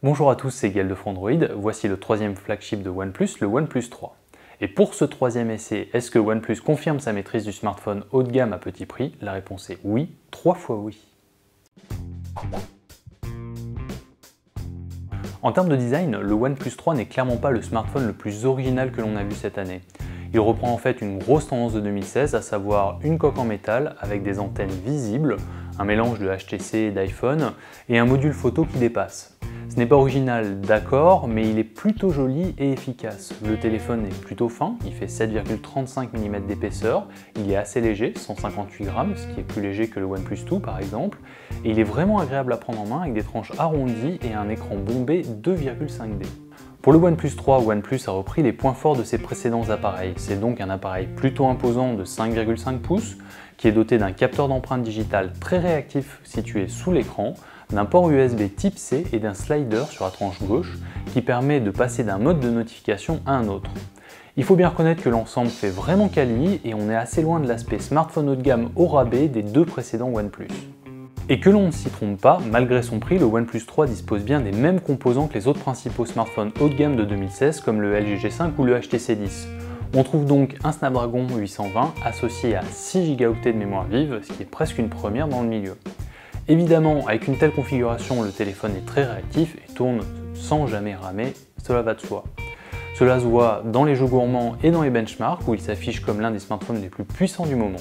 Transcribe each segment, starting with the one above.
Bonjour à tous, c'est Gaël de Frandroid. Voici le troisième flagship de OnePlus, le OnePlus 3. Et pour ce troisième essai, est-ce que OnePlus confirme sa maîtrise du smartphone haut de gamme à petit prix? La réponse est oui, 3 fois oui. En termes de design, le OnePlus 3 n'est clairement pas le smartphone le plus original que l'on a vu cette année. Il reprend en fait une grosse tendance de 2016, à savoir une coque en métal avec des antennes visibles, un mélange de HTC et d'iPhone, et un module photo qui dépasse. Ce n'est pas original, d'accord, mais il est plutôt joli et efficace. Le téléphone est plutôt fin, il fait 7,35 mm d'épaisseur, il est assez léger, 158 grammes, ce qui est plus léger que le OnePlus 2 par exemple, et il est vraiment agréable à prendre en main avec des tranches arrondies et un écran bombé 2,5D. Pour le OnePlus 3, OnePlus a repris les points forts de ses précédents appareils. C'est donc un appareil plutôt imposant de 5,5 pouces, qui est doté d'un capteur d'empreinte digitale très réactif situé sous l'écran, d'un port USB Type C et d'un slider sur la tranche gauche qui permet de passer d'un mode de notification à un autre. Il faut bien reconnaître que l'ensemble fait vraiment quali et on est assez loin de l'aspect smartphone haut de gamme au rabais des deux précédents OnePlus. Et que l'on ne s'y trompe pas, malgré son prix, le OnePlus 3 dispose bien des mêmes composants que les autres principaux smartphones haut de gamme de 2016 comme le LG G5 ou le HTC 10. On trouve donc un Snapdragon 820 associé à 6 Go de mémoire vive, ce qui est presque une première dans le milieu. Évidemment, avec une telle configuration, le téléphone est très réactif et tourne sans jamais ramer, cela va de soi. Cela se voit dans les jeux gourmands et dans les benchmarks où il s'affiche comme l'un des smartphones les plus puissants du moment.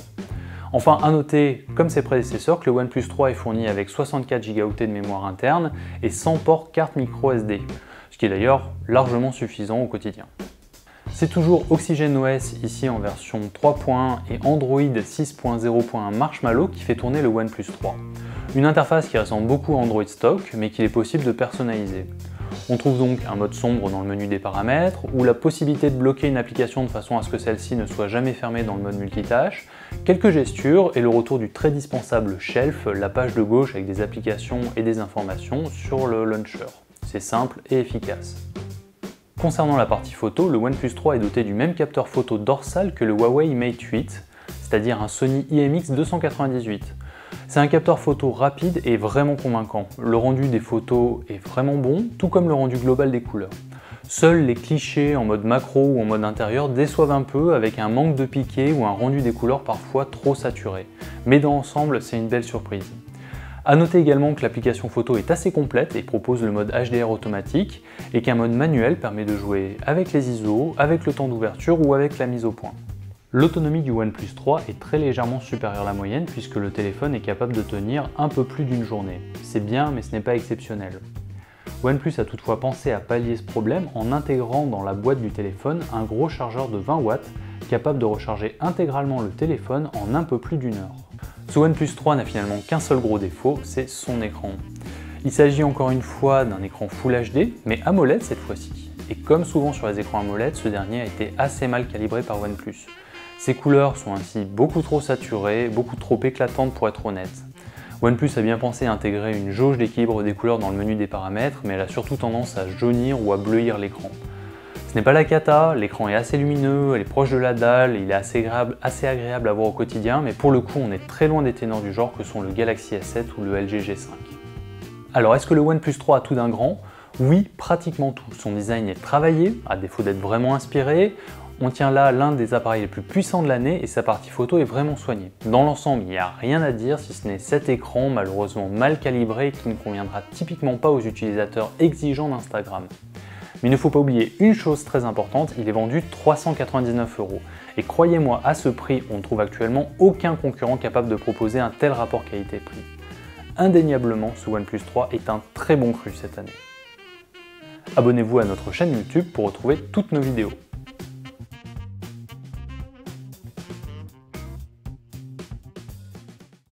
Enfin, à noter, comme ses prédécesseurs, que le OnePlus 3 est fourni avec 64 Go de mémoire interne et 100 ports carte micro SD, ce qui est d'ailleurs largement suffisant au quotidien. C'est toujours OxygenOS ici en version 3.1 et Android 6.0.1 Marshmallow qui fait tourner le OnePlus 3. Une interface qui ressemble beaucoup à Android stock, mais qu'il est possible de personnaliser. On trouve donc un mode sombre dans le menu des paramètres, ou la possibilité de bloquer une application de façon à ce que celle-ci ne soit jamais fermée dans le mode multitâche, quelques gestures et le retour du très dispensable Shelf, la page de gauche avec des applications et des informations sur le launcher. C'est simple et efficace. Concernant la partie photo, le OnePlus 3 est doté du même capteur photo dorsal que le Huawei Mate 8, c'est-à-dire un Sony IMX298. C'est un capteur photo rapide et vraiment convaincant. Le rendu des photos est vraiment bon, tout comme le rendu global des couleurs. Seuls les clichés en mode macro ou en mode intérieur déçoivent un peu avec un manque de piqué ou un rendu des couleurs parfois trop saturé. Mais dans l'ensemble, c'est une belle surprise. A noter également que l'application photo est assez complète et propose le mode HDR automatique et qu'un mode manuel permet de jouer avec les ISO, avec le temps d'ouverture ou avec la mise au point. L'autonomie du OnePlus 3 est très légèrement supérieure à la moyenne puisque le téléphone est capable de tenir un peu plus d'une journée. C'est bien mais ce n'est pas exceptionnel. OnePlus a toutefois pensé à pallier ce problème en intégrant dans la boîte du téléphone un gros chargeur de 20 watts capable de recharger intégralement le téléphone en un peu plus d'une heure. Ce OnePlus 3 n'a finalement qu'un seul gros défaut, c'est son écran. Il s'agit encore une fois d'un écran Full HD, mais AMOLED cette fois-ci. Et comme souvent sur les écrans AMOLED, ce dernier a été assez mal calibré par OnePlus. Ses couleurs sont ainsi beaucoup trop saturées, beaucoup trop éclatantes pour être honnête. OnePlus a bien pensé à intégrer une jauge d'équilibre des couleurs dans le menu des paramètres, mais elle a surtout tendance à jaunir ou à bleuir l'écran. Ce n'est pas la cata, l'écran est assez lumineux, elle est proche de la dalle, il est assez agréable à voir au quotidien, mais pour le coup on est très loin des ténors du genre que sont le Galaxy S7 ou le LG G5. Alors est-ce que le OnePlus 3 a tout d'un grand? Oui, pratiquement tout. Son design est travaillé, à défaut d'être vraiment inspiré. On tient là l'un des appareils les plus puissants de l'année et sa partie photo est vraiment soignée. Dans l'ensemble, il n'y a rien à dire si ce n'est cet écran malheureusement mal calibré qui ne conviendra typiquement pas aux utilisateurs exigeants d'Instagram. Mais il ne faut pas oublier une chose très importante, il est vendu 399 €. Et croyez-moi, à ce prix, on ne trouve actuellement aucun concurrent capable de proposer un tel rapport qualité-prix. Indéniablement, ce OnePlus 3 est un très bon cru cette année. Abonnez-vous à notre chaîne YouTube pour retrouver toutes nos vidéos.